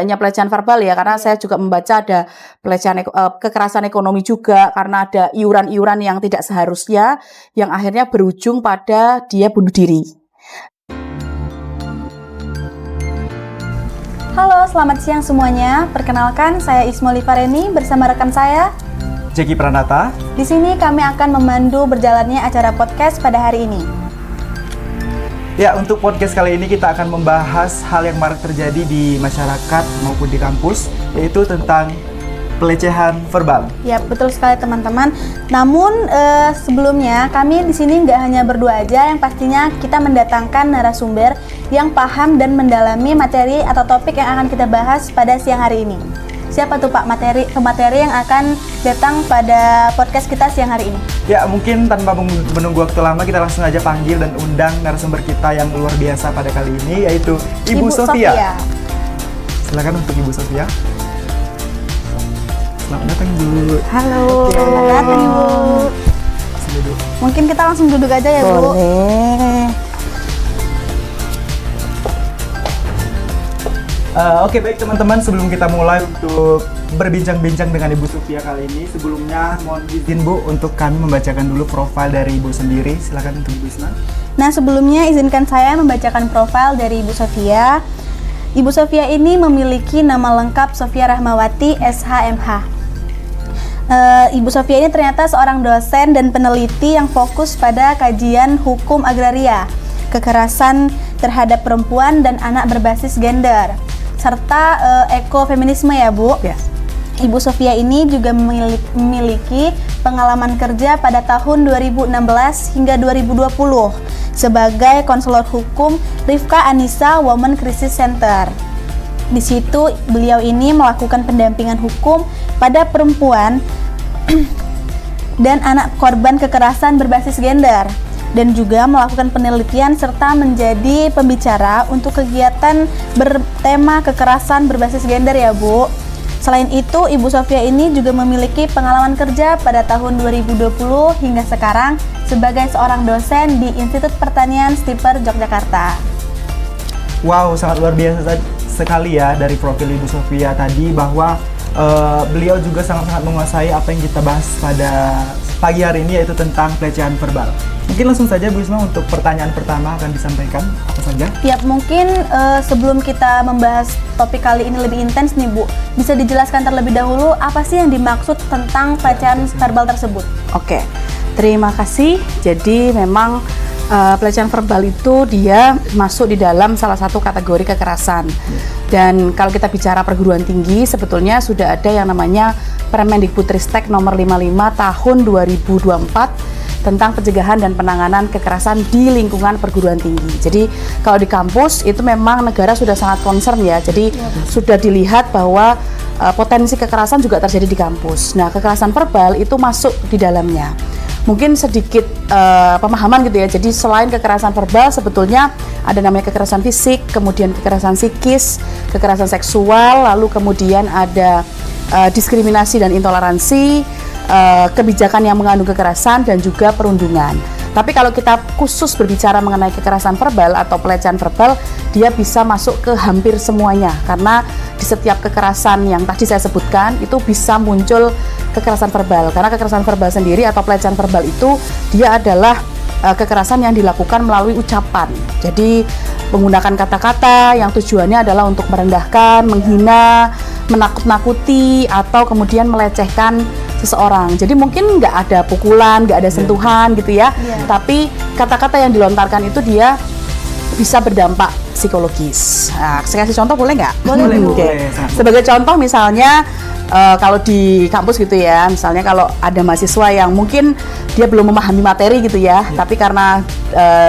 hanya pelecehan verbal ya, karena saya juga membaca ada pelecehan kekerasan ekonomi juga, karena ada iuran-iuran yang tidak seharusnya, yang akhirnya berujung pada dia bunuh diri. Halo, selamat siang semuanya. Perkenalkan, saya Ismo Livareni bersama rekan saya Jeki Pranata. Di sini kami akan memandu berjalannya acara podcast pada hari ini. Ya, untuk podcast kali ini kita akan membahas hal yang marak terjadi di masyarakat maupun di kampus, yaitu tentang pelecehan verbal. Ya, betul sekali teman-teman. Namun sebelumnya kami di sini nggak hanya berdua aja, yang pastinya kita mendatangkan narasumber yang paham dan mendalami materi atau topik yang akan kita bahas pada siang hari ini. Siapa tuh Pak pemateri yang akan datang pada podcast kita siang hari ini? Ya, mungkin tanpa menunggu waktu lama kita langsung aja panggil dan undang narasumber kita yang luar biasa pada kali ini, yaitu Ibu Sofia. Silakan untuk Ibu Sofia. Selamat datang Ibu. Halo. Selamat datang Ibu. Mungkin kita langsung duduk aja ya Bu. Boleh. Oke, baik teman-teman, sebelum kita mulai untuk berbincang-bincang dengan Ibu Sofia kali ini, sebelumnya mohon izin Bu untuk kami membacakan dulu profil dari Ibu sendiri. Silakan untuk Ibu Isna. Nah, sebelumnya izinkan saya membacakan profil dari Ibu Sofia. Ibu Sofia ini memiliki nama lengkap Sofia Rahmawati SHMH. Ibu Sofia ini ternyata seorang dosen dan peneliti yang fokus pada kajian hukum agraria, kekerasan terhadap perempuan dan anak berbasis gender, serta ekofeminisme ya Bu. Yes. Ibu Sofia ini juga memiliki pengalaman kerja pada tahun 2016 hingga 2020 sebagai konselor hukum Rifka Anissa Women Crisis Center. Di situ beliau ini melakukan pendampingan hukum pada perempuan dan anak korban kekerasan berbasis gender, dan juga melakukan penelitian serta menjadi pembicara untuk kegiatan bertema kekerasan berbasis gender ya Bu. Selain itu, Ibu Sofia ini juga memiliki pengalaman kerja pada tahun 2020 hingga sekarang sebagai seorang dosen di Institut Pertanian Stiper Yogyakarta. Wow, sangat luar biasa sekali ya dari profil Ibu Sofia tadi, bahwa beliau juga sangat-sangat menguasai apa yang kita bahas pada pagi hari ini, yaitu tentang pelecehan verbal. Mungkin langsung saja Bu Isma untuk pertanyaan pertama akan disampaikan apa saja? Ya, mungkin sebelum kita membahas topik kali ini lebih intens nih Bu, bisa dijelaskan terlebih dahulu apa sih yang dimaksud tentang pelecehan verbal tersebut? Oke, terima kasih. Jadi memang pelecehan verbal itu dia masuk di dalam salah satu kategori kekerasan. Dan kalau kita bicara perguruan tinggi, sebetulnya sudah ada yang namanya Permendikbudristek nomor 55 tahun 2024 tentang pencegahan dan penanganan kekerasan di lingkungan perguruan tinggi. Jadi kalau di kampus itu memang negara sudah sangat concern ya. Jadi sudah dilihat bahwa potensi kekerasan juga terjadi di kampus. Nah, kekerasan verbal itu masuk di dalamnya. Mungkin sedikit pemahaman gitu ya. Jadi selain kekerasan verbal, sebetulnya ada namanya kekerasan fisik, kemudian kekerasan psikis, kekerasan seksual, lalu kemudian ada diskriminasi dan intoleransi, kebijakan yang mengandung kekerasan, dan juga perundungan. Tapi kalau kita khusus berbicara mengenai kekerasan verbal atau pelecehan verbal, dia bisa masuk ke hampir semuanya, karena di setiap kekerasan yang tadi saya sebutkan itu bisa muncul kekerasan verbal. Karena kekerasan verbal sendiri atau pelecehan verbal itu dia adalah kekerasan yang dilakukan melalui ucapan. Jadi menggunakan kata-kata yang tujuannya adalah untuk merendahkan, menghina, menakut-nakuti, atau kemudian melecehkan seseorang. Jadi mungkin nggak ada pukulan, nggak ada sentuhan gitu ya, tapi kata-kata yang dilontarkan itu dia bisa berdampak psikologis. Nah, saya kasih contoh boleh nggak? Boleh. Okay. Sebagai contoh misalnya kalau di kampus gitu ya, misalnya kalau ada mahasiswa yang mungkin dia belum memahami materi gitu ya, tapi karena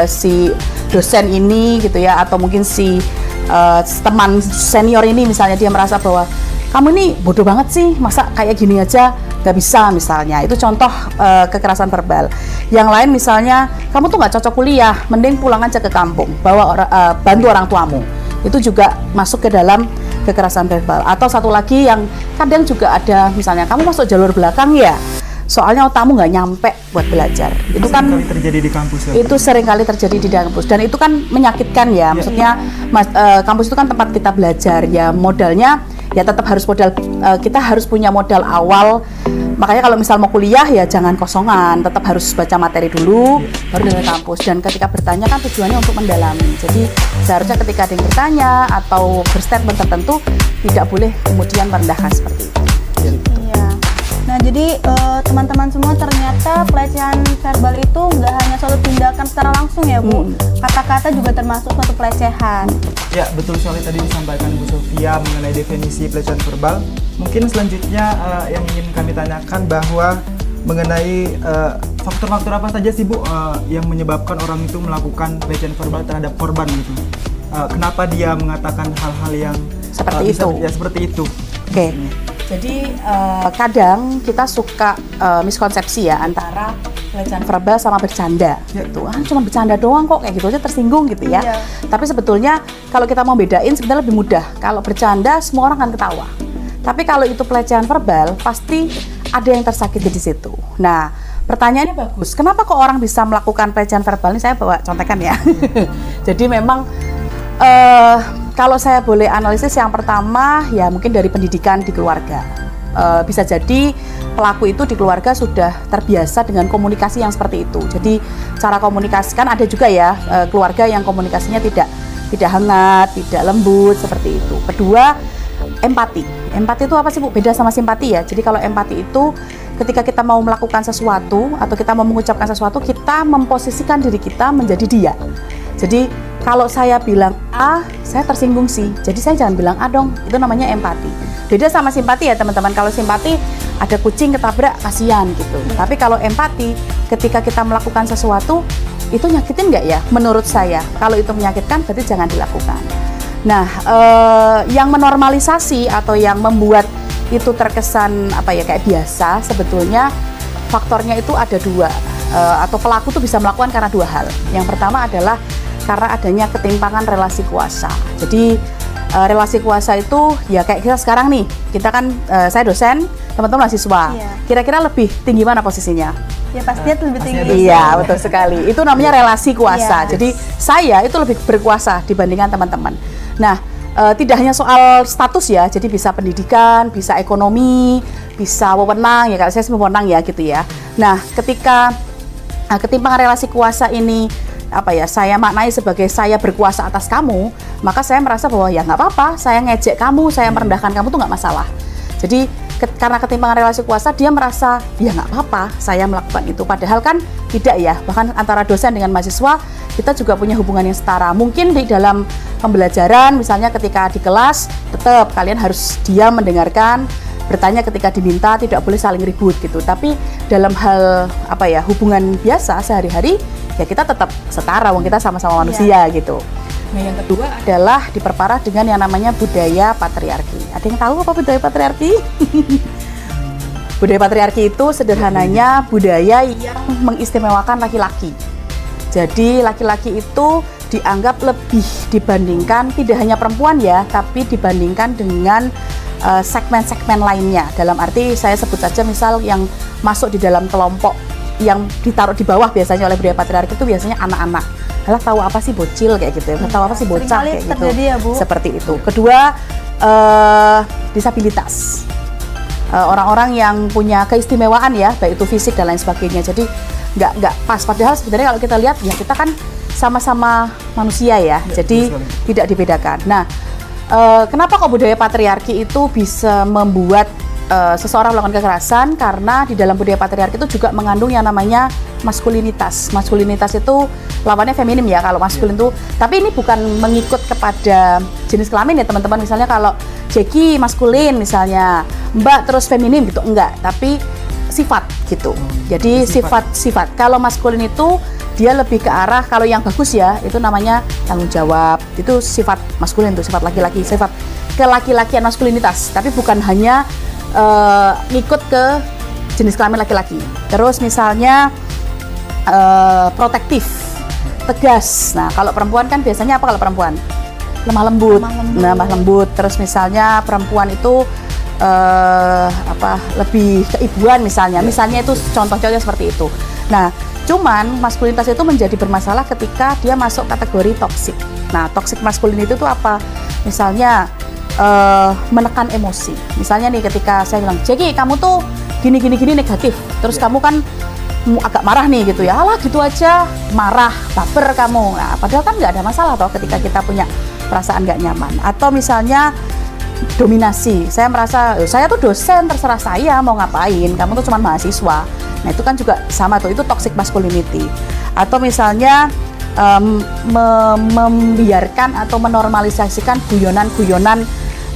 si dosen ini gitu ya, atau mungkin si teman senior ini misalnya dia merasa bahwa kamu ini bodoh banget sih, masa kayak gini aja nggak bisa misalnya. Itu contoh kekerasan verbal. Yang lain misalnya, kamu tuh nggak cocok kuliah, mending pulang aja ke kampung, bantu orang tuamu. Itu juga masuk ke dalam kekerasan verbal. Atau satu lagi yang kadang juga ada, misalnya kamu masuk jalur belakang ya, soalnya otakmu nggak nyampe buat belajar. Itu kan Kali terjadi di kampus ya. itu sering kali terjadi di kampus dan itu kan menyakitkan ya. Maksudnya kampus itu kan tempat kita belajar ya, modalnya ya tetap harus modal, kita harus punya modal awal. Makanya kalau misal mau kuliah ya jangan kosongan, tetap harus baca materi dulu baru dari kampus. Dan ketika bertanya kan tujuannya untuk mendalami. Jadi seharusnya ketika ada yang bertanya atau berstatement tertentu tidak boleh kemudian merendahkan seperti itu. Iya. Nah, jadi teman-teman semua, ternyata pelecehan verbal itu nggak hanya suatu tindakan secara langsung ya, Bu. Kata-kata juga termasuk suatu pelecehan. Ya, betul sekali tadi disampaikan Bu Sofia mengenai definisi pelecehan verbal. Mungkin selanjutnya yang ingin kami tanyakan bahwa mengenai faktor-faktor apa saja sih Bu yang menyebabkan orang itu melakukan pelecehan verbal terhadap korban gitu. Kenapa dia mengatakan hal-hal yang Seperti bisa, itu. ya seperti itu. Oke. Jadi kadang kita suka miskonsepsi ya antara pelecehan verbal sama bercanda. Gitu. Cuma bercanda doang kok, kayak gitu aja tersinggung gitu ya. Iya. Tapi sebetulnya kalau kita mau bedain sebenarnya lebih mudah. Kalau bercanda semua orang akan ketawa. Tapi kalau itu pelecehan verbal pasti ada yang tersakiti di situ. Nah, pertanyaannya bagus. Kenapa kok orang bisa melakukan pelecehan verbal? Ini saya bawa contekan ya. Jadi memang kalau saya boleh analisis, yang pertama ya mungkin dari pendidikan di keluarga. Bisa jadi pelaku itu di keluarga sudah terbiasa dengan komunikasi yang seperti itu. Jadi cara komunikasi kan ada juga ya keluarga yang komunikasinya tidak hangat, tidak lembut seperti itu. Kedua, empati. Empati itu apa sih Bu? Beda sama simpati ya. Jadi kalau empati itu ketika kita mau melakukan sesuatu atau kita mau mengucapkan sesuatu, kita memposisikan diri kita menjadi dia. Jadi kalau saya bilang A, saya tersinggung sih. Jadi saya jangan bilang A dong. Itu namanya empati. Beda sama simpati ya teman-teman. Kalau simpati ada kucing ketabrak, kasihan gitu. Tapi kalau empati, ketika kita melakukan sesuatu, itu nyakitin nggak ya? Menurut saya, kalau itu menyakitkan berarti jangan dilakukan. Nah, yang menormalisasi atau yang membuat itu terkesan apa ya kayak biasa, sebetulnya faktornya itu ada dua. Atau pelaku tuh bisa melakukan karena dua hal. Yang pertama adalah karena adanya ketimpangan relasi kuasa. Jadi relasi kuasa itu ya kayak kita sekarang nih, kita kan saya dosen, teman-teman mahasiswa. Iya. Kira-kira lebih tinggi mana posisinya? Ya pastinya lebih pastinya tinggi. Iya, betul sekali. Itu namanya relasi kuasa. Iya. Jadi saya itu lebih berkuasa dibandingkan teman-teman. Nah, tidak hanya soal status ya, jadi bisa pendidikan, bisa ekonomi, bisa wewenang ya, kalau saya sih wewenang ya gitu ya. Nah, ketika ketimpangan relasi kuasa ini apa ya, saya maknai sebagai saya berkuasa atas kamu, maka saya merasa bahwa ya nggak apa-apa, saya ngejek kamu, saya merendahkan kamu tuh nggak masalah. Jadi karena ketimpangan relasi kuasa, dia merasa ya nggak apa-apa saya melakukan itu, padahal kan tidak ya. Bahkan antara dosen dengan mahasiswa kita juga punya hubungan yang setara. Mungkin di dalam pembelajaran misalnya ketika di kelas tetap kalian harus diam mendengarkan, bertanya ketika diminta, tidak boleh saling ribut gitu. Tapi dalam hal apa ya, hubungan biasa sehari-hari ya kita tetap setara, wong kita sama-sama manusia gitu. Nah, yang kedua adalah diperparah dengan yang namanya budaya patriarki. Ada yang tahu apa budaya patriarki? Budaya patriarki itu sederhananya budaya yang mengistimewakan laki-laki. Jadi laki-laki itu dianggap lebih dibandingkan tidak hanya perempuan ya, tapi dibandingkan dengan segmen-segmen lainnya. Dalam arti saya sebut saja misal yang masuk di dalam kelompok yang ditaruh di bawah biasanya oleh budaya patriarki itu biasanya anak-anak. Alah, tahu apa sih bocil kayak gitu ya, tahu apa sih bocah kayak gitu. Ya, Bu. Seperti itu. Kedua, disabilitas. Orang-orang yang punya keistimewaan ya, baik itu fisik dan lain sebagainya. Jadi nggak pas. Padahal sebenarnya kalau kita lihat ya kita kan sama-sama manusia ya. Jadi tidak dibedakan. Nah, kenapa kok budaya patriarki itu bisa membuat seseorang melakukan kekerasan? Karena di dalam budaya patriarki itu juga mengandung yang namanya maskulinitas. Maskulinitas itu lawannya feminim ya kalau maskulin itu. Tapi ini bukan mengikut kepada jenis kelamin ya teman-teman. Misalnya kalau Jeki maskulin misalnya, Mbak terus feminim gitu, enggak. Tapi sifat gitu. Jadi sifat. Kalau maskulin itu dia lebih ke arah, kalau yang bagus ya itu namanya tanggung jawab. Itu sifat maskulin, itu sifat laki-laki, sifat kelaki-lakian maskulinitas. Tapi bukan hanya ngikut ke jenis kelamin laki-laki. Terus misalnya protektif, tegas. Nah, kalau perempuan kan biasanya apa kalau perempuan? Lemah lembut. Terus misalnya perempuan itu lebih keibuan misalnya itu contoh-contohnya seperti itu. Nah, cuman maskulinitas itu menjadi bermasalah ketika dia masuk kategori toksik. Nah, toxic masculinity itu apa? Misalnya menekan emosi. Misalnya nih ketika saya bilang, Jeki kamu tuh gini negatif, terus kamu kan agak marah nih gitu ya, alah gitu aja marah, baper kamu. Nah, padahal kan nggak ada masalah toh ketika kita punya perasaan nggak nyaman. Atau misalnya dominasi, saya merasa saya tuh dosen, terserah saya mau ngapain, kamu tuh cuma mahasiswa. Nah itu kan juga sama tuh, itu toxic masculinity. Atau misalnya membiarkan atau menormalisasikan guyonan-guyonan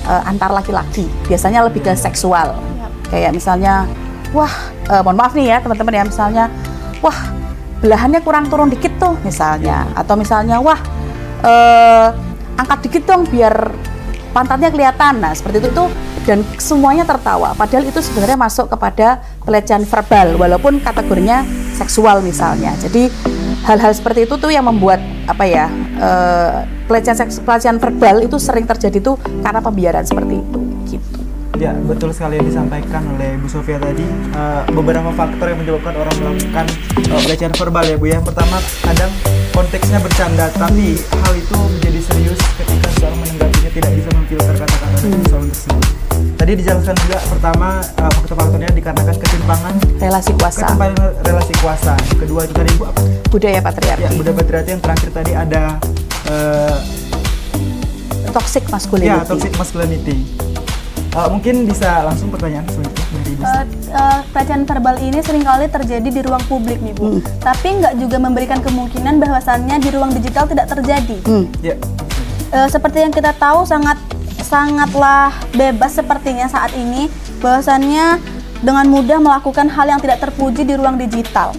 antar laki-laki, biasanya lebih ke seksual. Kayak misalnya, wah mohon maaf nih ya teman-teman ya, misalnya wah belahannya kurang turun dikit tuh misalnya. Atau misalnya wah angkat dikit dong biar pantatnya kelihatan. Nah seperti itu dan semuanya tertawa, padahal itu sebenarnya masuk kepada pelecehan verbal walaupun kategorinya seksual misalnya. Jadi hal-hal seperti itu tuh yang membuat pelecehan verbal itu sering terjadi tuh karena pembiaran seperti itu gitu. Ya, betul sekali yang disampaikan oleh Bu Sofia tadi. Beberapa faktor yang menyebabkan orang melakukan pelecehan verbal ya Bu. Yang pertama, kadang konteksnya bercanda, tapi hal itu menjadi serius ketika seorang menanggapinya tidak bisa memfilter kata-kata dari persoalan tersebut. Tadi dijelaskan juga pertama faktor-faktornya dikarenakan ketimpangan relasi kuasa. Kedua itu tadi Bu apa? Budaya patriarki. Ya, budaya patriarki. Yang terakhir tadi ada toxic masculinity. Ya, toxic masculinity. Mungkin bisa langsung pertanyaan selanjutnya dari Ibu. Pelecehan verbal ini seringkali terjadi di ruang publik nih Bu, tapi nggak juga memberikan kemungkinan bahwasannya di ruang digital tidak terjadi. Yeah. Seperti yang kita tahu sangatlah bebas sepertinya saat ini, bahwasannya dengan mudah melakukan hal yang tidak terpuji di ruang digital.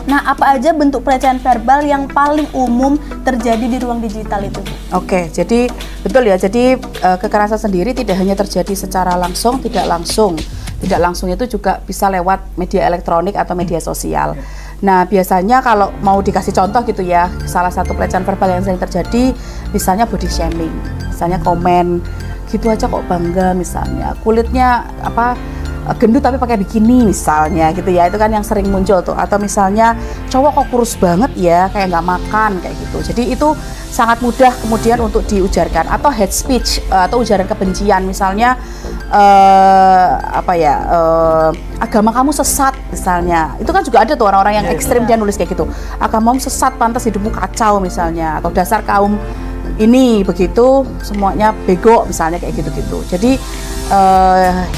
Nah, apa aja bentuk pelecehan verbal yang paling umum terjadi di ruang digital itu? Oke, jadi betul ya. Jadi kekerasan sendiri tidak hanya terjadi secara langsung, tidak langsung. Tidak langsung itu juga bisa lewat media elektronik atau media sosial. Nah, biasanya kalau mau dikasih contoh gitu ya, salah satu pelecehan verbal yang sering terjadi, misalnya body shaming, misalnya komen gitu aja kok bangga, misalnya kulitnya gendut tapi pakai bikini misalnya gitu ya, itu kan yang sering muncul tuh. Atau misalnya cowok kok kurus banget ya, kayak nggak makan kayak gitu. Jadi itu sangat mudah kemudian untuk diujarkan. Atau hate speech atau ujaran kebencian, misalnya agama kamu sesat misalnya. Itu kan juga ada tuh orang-orang yang ekstrim, dia nulis kayak gitu, agamamu sesat, pantas hidupmu kacau misalnya, atau dasar kaum ini begitu semuanya bego misalnya kayak gitu-gitu. Jadi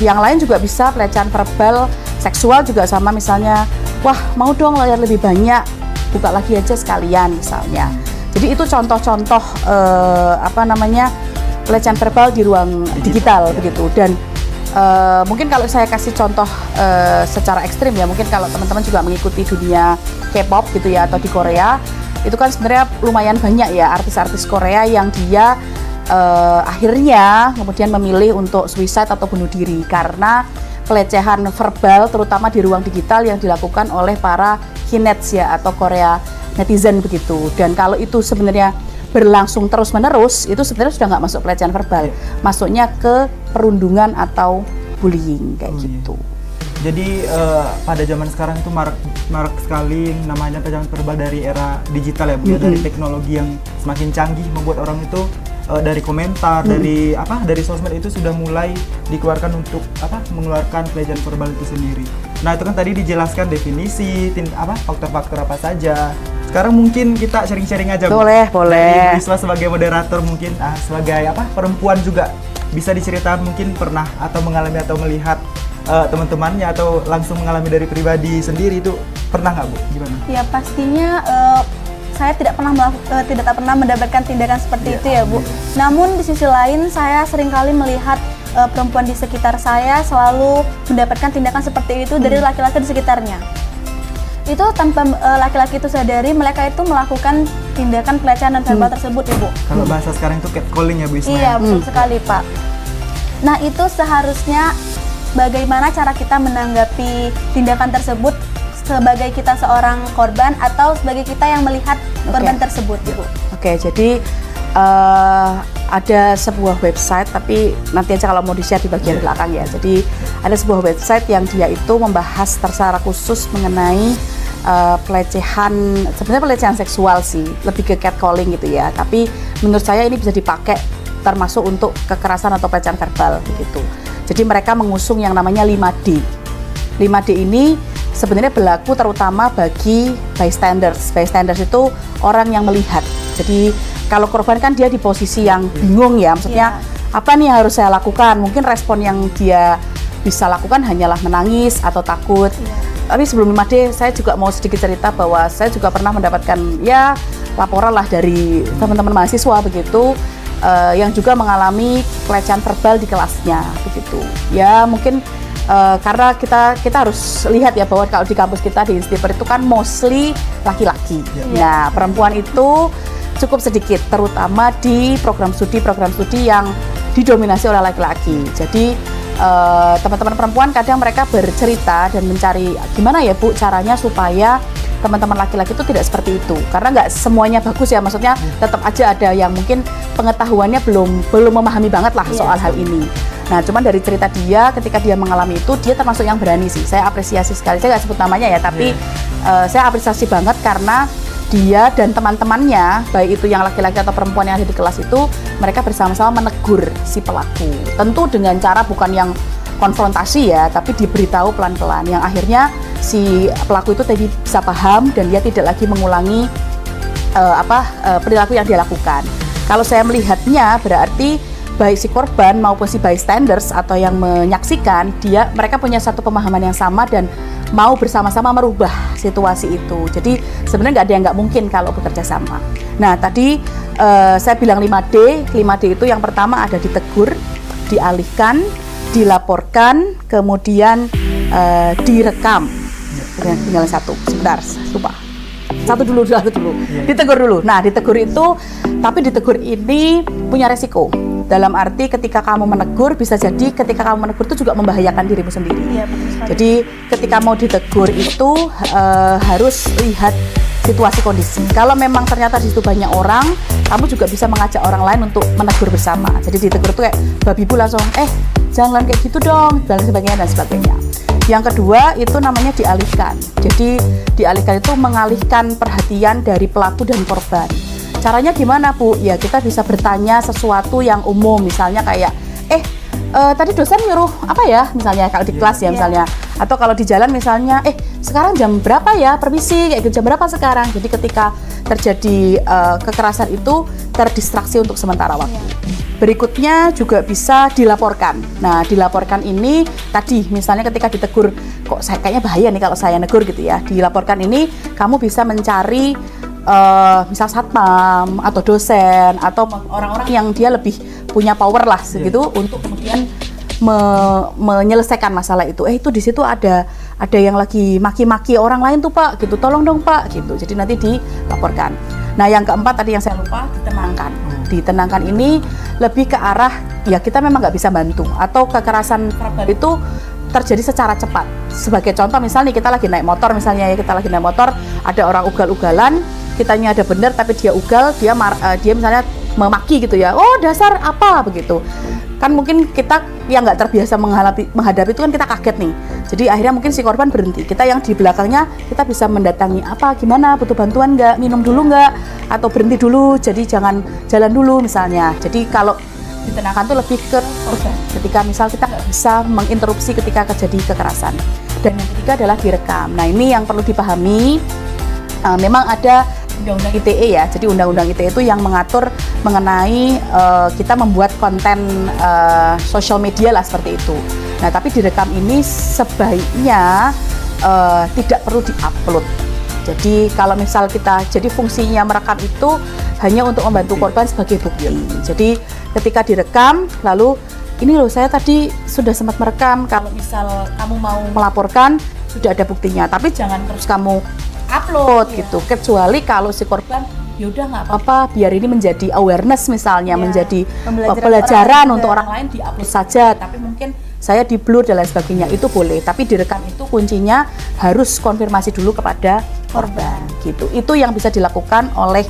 yang lain juga bisa pelecehan verbal seksual juga sama, misalnya wah mau dong layar lebih banyak, buka lagi aja sekalian misalnya. Jadi itu contoh-contoh pelecehan verbal di ruang digital begitu. Dan mungkin kalau saya kasih contoh secara ekstrim ya, mungkin kalau teman-teman juga mengikuti dunia K-pop gitu ya, atau di Korea, itu kan sebenarnya lumayan banyak ya artis-artis Korea yang dia akhirnya kemudian memilih untuk suicide atau bunuh diri karena pelecehan verbal terutama di ruang digital yang dilakukan oleh para kinets ya, atau Korea netizen begitu. Dan kalau itu sebenarnya berlangsung terus-menerus, itu sebenarnya sudah nggak masuk pelecehan verbal, masuknya ke perundungan atau bullying kayak gitu. Jadi pada zaman sekarang itu marak sekali namanya pelecehan verbal dari era digital ya Bu, dari teknologi yang semakin canggih membuat orang itu dari komentar, dari sosmed itu sudah mulai dikeluarkan untuk mengeluarkan pelecehan verbal itu sendiri. Nah itu kan tadi dijelaskan definisi, faktor-faktor apa saja. Sekarang mungkin kita sharing-sharing aja Bu. Boleh. Iswa sebagai moderator mungkin sebagai perempuan juga bisa diceritakan mungkin pernah atau mengalami atau melihat teman-temannya atau langsung mengalami dari pribadi sendiri, itu pernah nggak Bu? Gimana? Ya pastinya saya tidak pernah mendapatkan tindakan seperti itu ya Bu. Namun di sisi lain saya seringkali melihat perempuan di sekitar saya selalu mendapatkan tindakan seperti itu dari laki-laki di sekitarnya. Itu tanpa laki-laki itu sadari, mereka itu melakukan tindakan pelecehan dan verbal tersebut ya Bu. Kalau bahasa sekarang itu catcalling ya Bu Isma? Iya betul sekali Pak. Nah itu seharusnya bagaimana cara kita menanggapi tindakan tersebut sebagai kita seorang korban atau sebagai kita yang melihat korban tersebut, Ibu. Oke, jadi ada sebuah website, tapi nanti aja kalau mau di-share di bagian belakang ya. Jadi ada sebuah website yang dia itu membahas secara khusus mengenai pelecehan, sebenarnya pelecehan seksual sih, lebih ke catcalling gitu ya. Tapi menurut saya ini bisa dipakai termasuk untuk kekerasan atau pelecehan verbal begitu. Jadi mereka mengusung yang namanya 5D. 5D ini sebenarnya berlaku terutama bagi bystanders. Bystanders itu orang yang melihat. Jadi kalau korban kan dia di posisi yang bingung ya, maksudnya apa nih yang harus saya lakukan? Mungkin respon yang dia bisa lakukan hanyalah menangis atau takut. Tapi sebelum 5D saya juga mau sedikit cerita bahwa saya juga pernah mendapatkan ya laporan lah dari teman-teman mahasiswa begitu yang juga mengalami pelecehan verbal di kelasnya begitu. Ya mungkin karena kita harus lihat ya bahwa kalau di kampus kita di Instiper itu kan mostly laki-laki. Nah, perempuan itu cukup sedikit, terutama di program studi yang didominasi oleh laki-laki. Jadi teman-teman perempuan kadang mereka bercerita dan mencari gimana ya Bu caranya supaya teman-teman laki-laki itu tidak seperti itu, karena nggak semuanya bagus ya, maksudnya tetap aja ada yang mungkin pengetahuannya belum memahami banget lah soal hal ini. Nah, cuman dari cerita dia ketika dia mengalami itu, dia termasuk yang berani sih. Saya apresiasi sekali. Saya nggak sebut namanya ya, tapi saya apresiasi banget karena dia dan teman-temannya, baik itu yang laki-laki atau perempuan yang ada di kelas itu, mereka bersama-sama menegur si pelaku. Tentu dengan cara bukan yang konfrontasi ya, tapi diberitahu pelan-pelan. Yang akhirnya si pelaku itu tadi bisa paham dan dia tidak lagi mengulangi perilaku yang dia lakukan. Kalau saya melihatnya berarti baik si korban maupun si bystanders atau yang menyaksikan, mereka punya satu pemahaman yang sama dan mau bersama-sama merubah situasi itu. Jadi sebenarnya nggak ada yang nggak mungkin kalau bekerja sama. Nah tadi saya bilang 5D itu yang pertama ada ditegur, dialihkan, dilaporkan, kemudian direkam. Tinggal satu, sebentar, lupa. Satu dulu. Ditegur dulu. Nah, ditegur itu, tapi ditegur ini punya resiko. Dalam arti ketika kamu menegur, bisa jadi ketika kamu menegur itu juga membahayakan dirimu sendiri. Iya, betul sekali. Jadi ketika mau ditegur itu harus lihat situasi kondisi. Kalau memang ternyata di situ banyak orang, kamu juga bisa mengajak orang lain untuk menegur bersama. Jadi ditegur itu kayak babi bu langsung, jangan kayak gitu dong, dan sebagainya. Yang kedua itu namanya dialihkan. Jadi dialihkan itu mengalihkan perhatian dari pelaku dan korban. Caranya gimana Bu? Ya kita bisa bertanya sesuatu yang umum, misalnya kayak tadi dosen nyuruh apa ya, misalnya kalau di kelas ya misalnya, atau kalau di jalan misalnya sekarang jam berapa ya, permisi, kayak jam berapa sekarang. Jadi ketika terjadi kekerasan itu terdistraksi untuk sementara waktu. Berikutnya juga bisa dilaporkan. Nah, dilaporkan ini tadi misalnya ketika ditegur, kok kayaknya bahaya nih kalau saya negur gitu ya. Dilaporkan ini kamu bisa mencari misal satpam atau dosen atau orang-orang yang dia lebih punya power lah segitu untuk kemudian menyelesaikan masalah itu. Itu di situ ada yang lagi maki-maki orang lain tuh Pak, gitu. Tolong dong Pak, gitu. Jadi nanti dilaporkan. Nah, yang keempat tadi yang saya lupa, ditenangkan. Ditenangkan ini lebih ke arah ya kita memang nggak bisa bantu, atau kekerasan verbal itu terjadi secara cepat. Sebagai contoh misalnya kita lagi naik motor misalnya ya, kita lagi naik motor, ada orang ugal-ugalan, kitanya ada benar tapi dia ugal, dia misalnya memaki gitu ya, oh dasar apa begitu. Kan mungkin kita yang nggak terbiasa menghadapi itu kan kita kaget nih. Jadi akhirnya mungkin si korban berhenti. Kita yang di belakangnya kita bisa mendatangi apa, gimana, butuh bantuan nggak, minum dulu nggak, atau berhenti dulu, jadi jangan jalan dulu misalnya. Jadi kalau ditenangkan tuh lebih ke korban. Ketika misal kita nggak bisa menginterupsi ketika terjadi kekerasan. Dan yang ketiga adalah direkam. Nah ini yang perlu dipahami. Memang ada Undang-Undang ITE ya, jadi Undang-Undang ITE itu yang mengatur mengenai kita membuat konten sosial media lah seperti itu. Nah tapi direkam ini sebaiknya tidak perlu diupload. Jadi kalau misal jadi fungsinya merekam itu hanya untuk membantu korban sebagai bukti. Jadi ketika direkam, lalu ini loh saya tadi sudah sempat merekam, kalau misal kamu mau melaporkan sudah ada buktinya, tapi jangan terus kamu upload gitu, kecuali kalau si korban yaudah nggak apa-apa, biar ini menjadi awareness misalnya, menjadi pembelajaran untuk orang lain, di-upload saja, tapi mungkin saya di blur dan lain sebagainya, itu boleh, tapi direkam itu kuncinya harus konfirmasi dulu kepada korban gitu. Itu yang bisa dilakukan oleh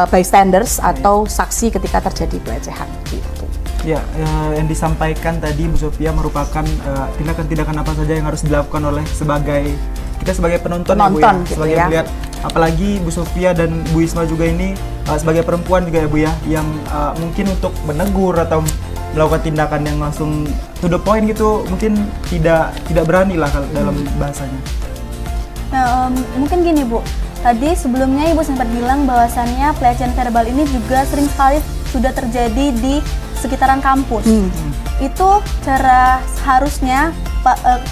bystanders atau saksi ketika terjadi pelecehan gitu. Ya, yang disampaikan tadi Bu Sofia merupakan tindakan-tindakan apa saja yang harus dilakukan oleh kita sebagai penonton ya Bu ya, gitu sebagai ya. melihat, apalagi Bu Sofia dan Bu Isma juga ini sebagai perempuan juga ya Bu ya, yang mungkin untuk menegur atau melakukan tindakan yang langsung to the point gitu mungkin tidak berani lah kalau dalam bahasanya. Nah, mungkin gini Bu, tadi sebelumnya Ibu sempat bilang bahwasannya pelecehan verbal ini juga sering sekali sudah terjadi di sekitaran kampus. Itu cara harusnya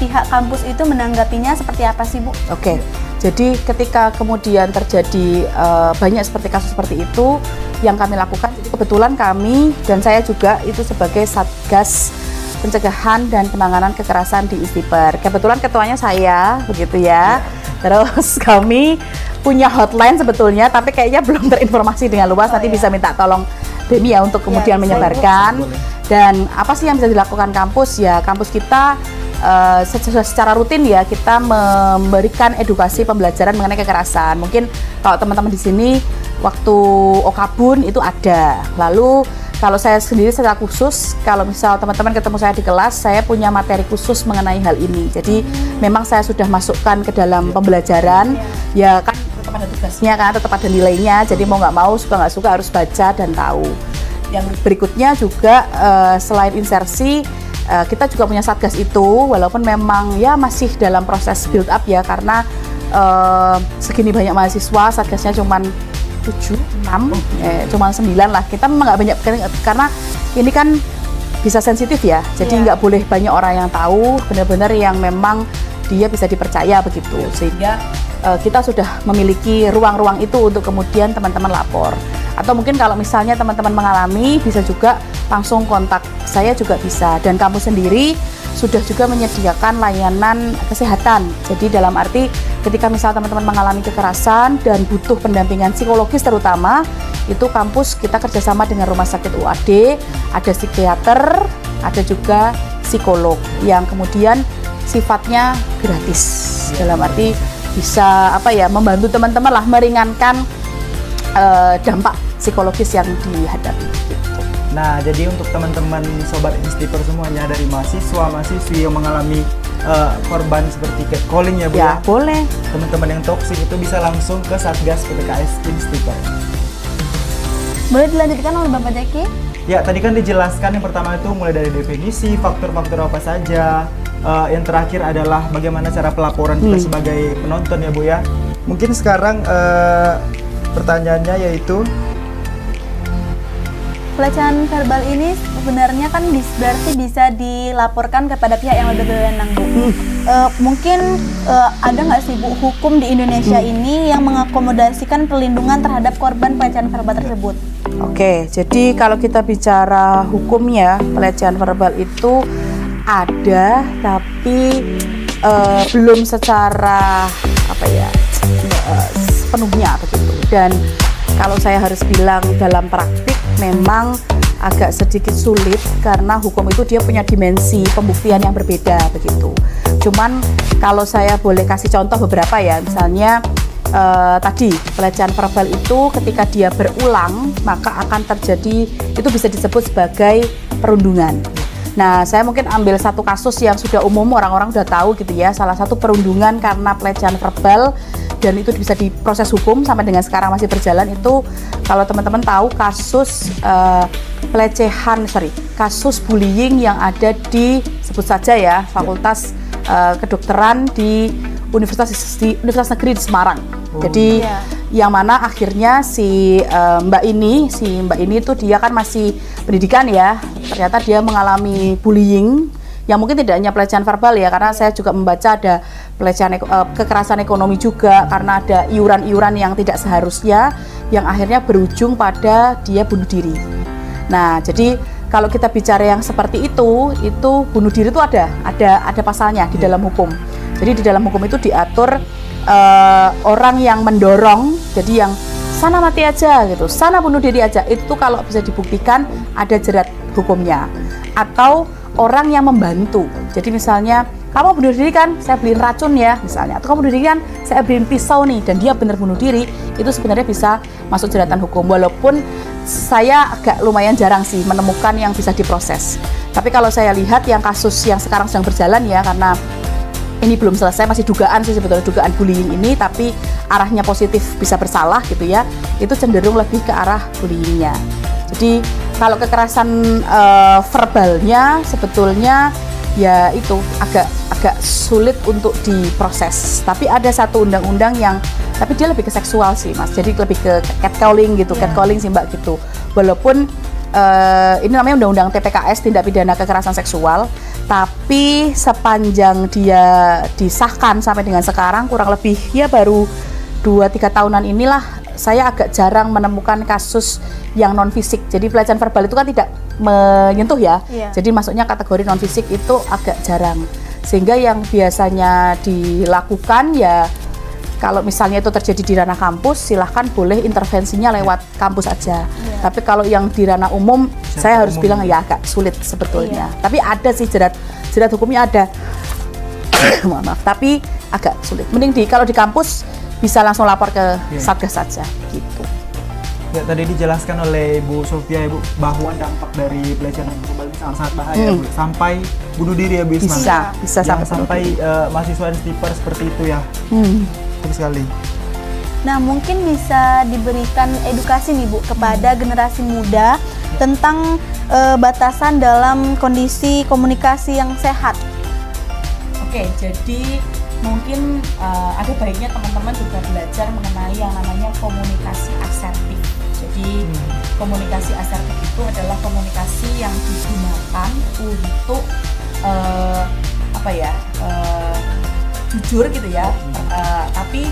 pihak kampus itu menanggapinya seperti apa sih Bu? Oke, jadi ketika kemudian terjadi banyak seperti kasus seperti itu, yang kami lakukan, jadi kebetulan kami dan saya juga itu sebagai Satgas Pencegahan dan Penanganan Kekerasan di Istiper. Kebetulan ketuanya saya, begitu ya. Terus kami punya hotline sebetulnya, tapi kayaknya belum terinformasi dengan luas. Nanti bisa minta tolong Demi ya untuk kemudian menyebarkan. Dan apa sih yang bisa dilakukan kampus? Ya kampus kita secara rutin ya kita memberikan edukasi pembelajaran mengenai kekerasan. Mungkin kalau teman-teman di sini waktu Okabun itu ada. Lalu kalau saya sendiri secara khusus, kalau misal teman-teman ketemu saya di kelas, saya punya materi khusus mengenai hal ini. Jadi memang saya sudah masukkan ke dalam pembelajaran. Ya kan tetap ada tugasnya kan, tetap ada nilainya. Jadi mau nggak mau, suka nggak suka harus baca dan tahu. Yang berikutnya juga selain insersi, kita juga punya satgas itu, walaupun memang ya masih dalam proses build up ya, karena segini banyak mahasiswa, satgasnya cuman 7, 6, cuman 9 lah. Kita memang nggak banyak, karena ini kan bisa sensitif ya, jadi nggak boleh banyak orang yang tahu, benar-benar yang memang dia bisa dipercaya begitu, sehingga kita sudah memiliki ruang-ruang itu untuk kemudian teman-teman lapor. Atau mungkin kalau misalnya teman-teman mengalami, bisa juga langsung kontak saya juga bisa. Dan kamu sendiri sudah juga menyediakan layanan kesehatan. Jadi dalam arti ketika misal teman-teman mengalami kekerasan dan butuh pendampingan psikologis terutama, itu kampus kita kerjasama dengan Rumah Sakit UAD, ada psikiater, ada juga psikolog yang kemudian sifatnya gratis. Dalam arti bisa membantu teman-teman lah, meringankan dampak psikologis yang dihadapi gitu. Nah, jadi untuk teman-teman sobat Istiper semuanya, dari mahasiswa-mahasiswi yang mengalami korban seperti catcalling ya Bu ya, boleh. Teman-teman yang toksik itu bisa langsung ke Satgas PTKS Istiper. Boleh dilanjutkan oleh Bapak Jaki? Ya, tadi kan dijelaskan yang pertama itu mulai dari definisi, faktor-faktor apa saja. Yang terakhir adalah bagaimana cara pelaporan kita sebagai penonton ya Bu ya. Mungkin sekarang pertanyaannya yaitu, pelecehan verbal ini sebenarnya kan berarti bisa dilaporkan kepada pihak yang lebih berwenang Bu. Mungkin ada nggak sih Bu hukum di Indonesia ini yang mengakomodasikan perlindungan terhadap korban pelecehan verbal tersebut? Oke, jadi kalau kita bicara hukumnya, pelecehan verbal itu ada, tapi belum secara sepenuhnya begitu. Dan kalau saya harus bilang dalam praktik memang agak sedikit sulit, karena hukum itu dia punya dimensi pembuktian yang berbeda begitu. Cuman kalau saya boleh kasih contoh beberapa ya, misalnya tadi pelecehan verbal itu ketika dia berulang maka akan terjadi, itu bisa disebut sebagai perundungan. Nah, saya mungkin ambil satu kasus yang sudah umum, orang-orang udah tahu gitu ya, salah satu perundungan karena pelecehan verbal, dan itu bisa diproses hukum sampai dengan sekarang masih berjalan. Itu kalau teman-teman tahu kasus kasus bullying yang ada di, sebut saja ya, Fakultas Kedokteran di Universitas Negeri di Semarang. Jadi yang mana akhirnya si Mbak ini tuh dia kan masih pendidikan ya, ternyata dia mengalami bullying yang mungkin tidak hanya pelecehan verbal ya, karena saya juga membaca ada pelecehan kekerasan ekonomi juga, karena ada iuran-iuran yang tidak seharusnya yang akhirnya berujung pada dia bunuh diri. Nah, jadi kalau kita bicara yang seperti itu bunuh diri itu ada pasalnya di dalam hukum. Jadi di dalam hukum itu diatur orang yang mendorong, jadi yang sana mati aja gitu, sana bunuh diri aja, itu kalau bisa dibuktikan ada jerat hukumnya. Atau orang yang membantu. Jadi misalnya kamu bunuh diri kan, saya beliin racun ya misalnya, atau kamu bunuh diri kan, saya beliin pisau nih, dan dia benar bunuh diri, itu sebenarnya bisa masuk jeratan hukum. Walaupun saya agak lumayan jarang sih menemukan yang bisa diproses. Tapi kalau saya lihat yang kasus yang sekarang sedang berjalan ya, karena ini belum selesai, masih dugaan sih sebetulnya, dugaan bullying ini, tapi arahnya positif bisa bersalah gitu ya, itu cenderung lebih ke arah bullyingnya. Jadi kalau kekerasan verbalnya sebetulnya ya itu agak sulit untuk diproses. Tapi ada satu undang-undang yang, tapi dia lebih ke seksual sih Mas, jadi lebih ke catcalling gitu, catcalling sih Mbak gitu. Walaupun ini namanya Undang-Undang TPKS, tindak pidana kekerasan seksual, tapi sepanjang dia disahkan sampai dengan sekarang kurang lebih ya baru 2-3 tahunan inilah saya agak jarang menemukan kasus yang non fisik. Jadi pelecehan verbal itu kan tidak menyentuh ya. Jadi masuknya kategori non fisik itu agak jarang. Sehingga yang biasanya dilakukan ya kalau misalnya itu terjadi di ranah kampus, silahkan boleh intervensinya lewat kampus aja. Tapi kalau yang di ranah umum, saya harus bilang ya agak sulit sebetulnya. Tapi ada sih jerat hukumnya ada. Mohon maaf, tapi agak sulit. Mending kalau di kampus bisa langsung lapor ke Satgas saja gitu. Ya, tadi dijelaskan oleh Bu Sofia Ibu bahwa dampak dari pelecehan verbal ini sangat bahaya Bu, sampai bunuh diri ya Bu Isma. Bisa sampai mahasiswa stiper seperti itu ya. Betul sekali. Nah, mungkin bisa diberikan edukasi nih Bu kepada generasi muda tentang batasan dalam kondisi komunikasi yang sehat. Oke, jadi mungkin ada baiknya teman-teman juga belajar mengenai yang namanya komunikasi asertif. Jadi komunikasi asertif itu adalah komunikasi yang digunakan untuk jujur gitu ya, tapi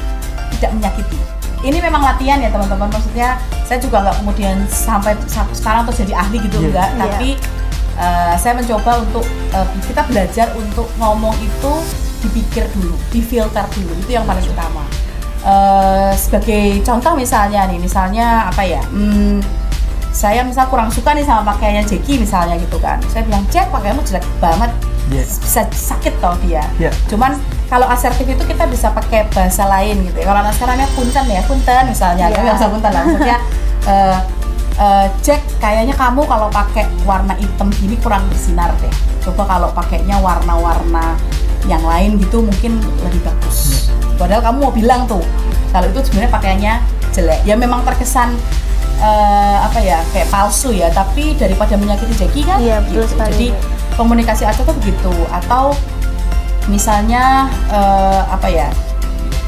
tidak menyakiti. Ini memang latihan ya teman-teman, maksudnya saya juga nggak kemudian sampai sekarang terus jadi ahli gitu enggak, tapi saya mencoba untuk kita belajar untuk ngomong itu dipikir dulu, difilter dulu, itu yang paling utama. Sebagai contoh misalnya saya misal kurang suka nih sama pakaiannya Jeki misalnya gitu kan, saya bilang Jack pakaianmu jelek banget, bisa sakit toh dia. Cuman kalau asertif itu kita bisa pakai bahasa lain gitu ya. Kalau anak sekarangnya punten misalnya, nggak usah punten lah, maksudnya Jack kayaknya kamu kalau pakai warna hitam gini kurang bersinar deh, coba kalau pakainya warna-warna yang lain gitu mungkin lebih bagus. Padahal kamu mau bilang tuh kalau itu sebenarnya pakaiannya jelek, ya memang terkesan kayak palsu ya, tapi daripada menyakiti Jeki kan gitu. Jadi komunikasi asertif begitu. Atau misalnya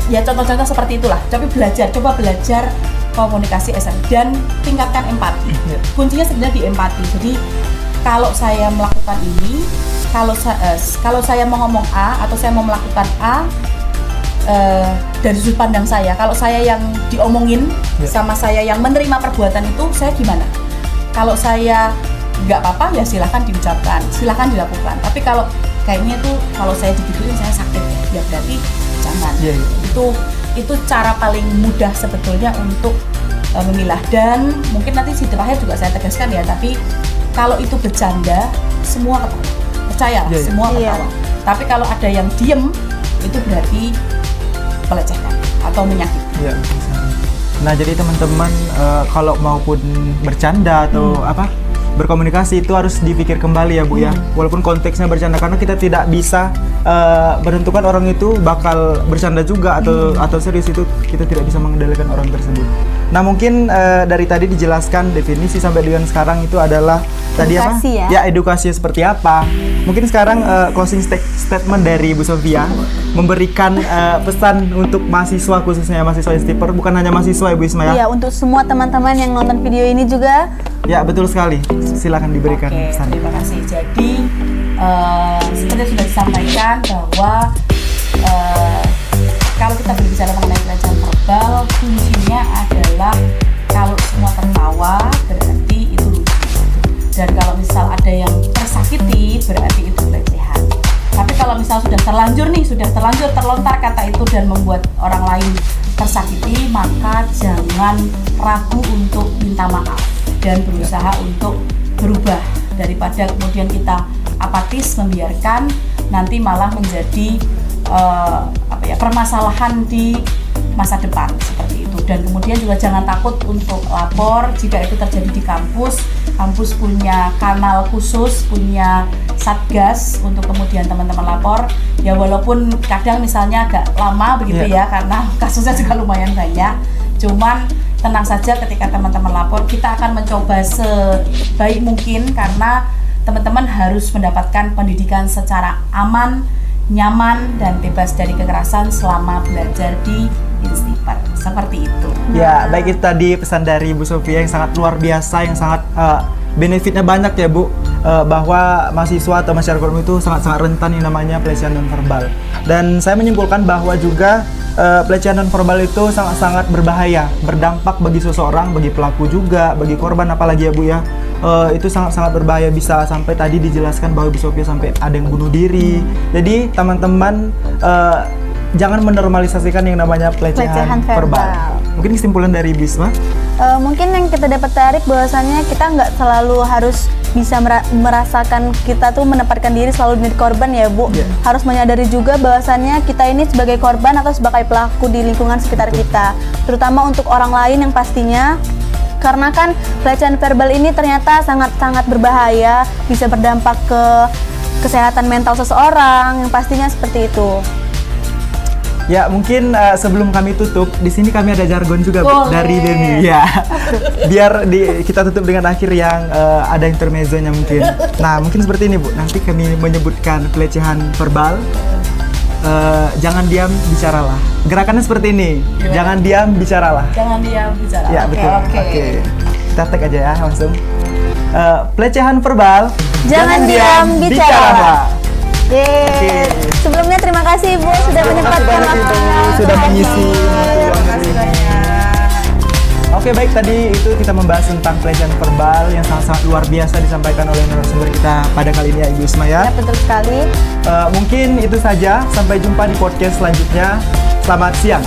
ya contoh-contoh seperti itulah, tapi coba belajar komunikasi asertif dan tingkatkan empati. Kuncinya sebenarnya di empati. Jadi kalau saya melakukan ini, kalau saya mau ngomong A atau saya mau melakukan A, dari sudut pandang saya, kalau saya yang diomongin sama saya yang menerima perbuatan itu, saya gimana? Kalau saya nggak apa-apa ya silahkan diucapkan, silahkan dilakukan. Tapi kalau kayaknya tuh kalau saya digituin saya sakit ya berarti jangan. Itu cara paling mudah sebetulnya untuk memilah. Dan mungkin nanti di terakhir juga saya tegaskan ya, tapi kalau itu bercanda semua ketawa, percaya semua ketawa. Tapi kalau ada yang diem itu berarti pelecehan atau menyakiti. Nah, jadi teman-teman kalau maupun bercanda atau berkomunikasi itu harus dipikir kembali ya Bu ya. Walaupun konteksnya bercanda, karena kita tidak bisa menentukan orang itu bakal bercanda juga atau serius, itu kita tidak bisa mengendalikan orang tersebut. Nah, mungkin dari tadi dijelaskan definisi sampai dengan sekarang itu adalah edukasi tadi edukasi seperti apa. Mungkin sekarang closing statement dari Bu Sofia memberikan pesan untuk mahasiswa, khususnya mahasiswa stiper, bukan hanya mahasiswa Ibu Isma ya. Iya, untuk semua teman-teman yang nonton video ini juga. Ya, betul sekali. Silakan diberikan pesan. Terima kasih. Jadi seperti sudah disampaikan bahwa kalau kita berbicara mengenai pelecehan verbal, kuncinya adalah kalau semua tertawa berarti itu lucu, dan kalau misal ada yang tersakiti berarti itu pelecehan. Tapi kalau misal sudah terlanjur terlontar kata itu dan membuat orang lain tersakiti, maka jangan ragu untuk minta maaf dan berusaha untuk berubah, daripada kemudian kita apatis, membiarkan, nanti malah menjadi permasalahan di masa depan seperti itu. Dan kemudian juga jangan takut untuk lapor jika itu terjadi di kampus. Kampus punya kanal khusus, punya satgas untuk kemudian teman-teman lapor. Ya walaupun kadang misalnya agak lama begitu ya, karena kasusnya juga lumayan banyak. Cuman tenang saja ketika teman-teman lapor, kita akan mencoba sebaik mungkin karena teman-teman harus mendapatkan pendidikan secara aman, nyaman, dan bebas dari kekerasan selama belajar di Instiper. Seperti itu. Ya, baik itu tadi pesan dari Bu Sofia yang sangat luar biasa, yang sangat benefitnya banyak ya Bu, bahwa mahasiswa atau masyarakat umum itu sangat-sangat rentan yang namanya pelecehan nonverbal. Dan saya menyimpulkan bahwa juga pelecehan nonverbal itu sangat-sangat berbahaya, berdampak bagi seseorang, bagi pelaku juga, bagi korban apalagi ya Bu ya. Itu sangat-sangat berbahaya, bisa sampai tadi dijelaskan bahwa Bu Sofia sampai ada yang bunuh diri. Jadi teman-teman jangan menormalisasikan yang namanya pelecehan verbal. Mungkin kesimpulan dari Bisma? Mungkin yang kita dapat tarik bahwasannya kita nggak selalu harus bisa merasakan kita tuh menempatkan diri selalu menjadi korban ya Bu. Harus menyadari juga bahwasannya kita ini sebagai korban atau sebagai pelaku di lingkungan sekitar kita, terutama untuk orang lain yang pastinya. Karena kan pelecehan verbal ini ternyata sangat-sangat berbahaya, bisa berdampak ke kesehatan mental seseorang, yang pastinya seperti itu. Ya, mungkin sebelum kami tutup, di sini kami ada jargon juga Bu, dari Demi. Ya, biar kita tutup dengan akhir yang ada intermezzonya mungkin. Nah, mungkin seperti ini Bu, nanti kami menyebutkan pelecehan verbal. Jangan diam, bicaralah. Gerakannya seperti ini. Gimana? Jangan diam, bicaralah. Jangan diam, bicara. Ya, betul. Oke. Kita tag aja ya langsung. Pelecehan verbal. Jangan diam, bicaralah. Oke. Sebelumnya terima kasih Ibu sudah menyempatkan waktunya sudah mengisi Terima kasih banyak. Oke, baik, tadi itu kita membahas tentang pelecehan verbal yang sangat-sangat luar biasa disampaikan oleh narasumber kita pada kali ini ya Ibu Isma ya. Ya, betul sekali. Mungkin itu saja, sampai jumpa di podcast selanjutnya. Selamat siang.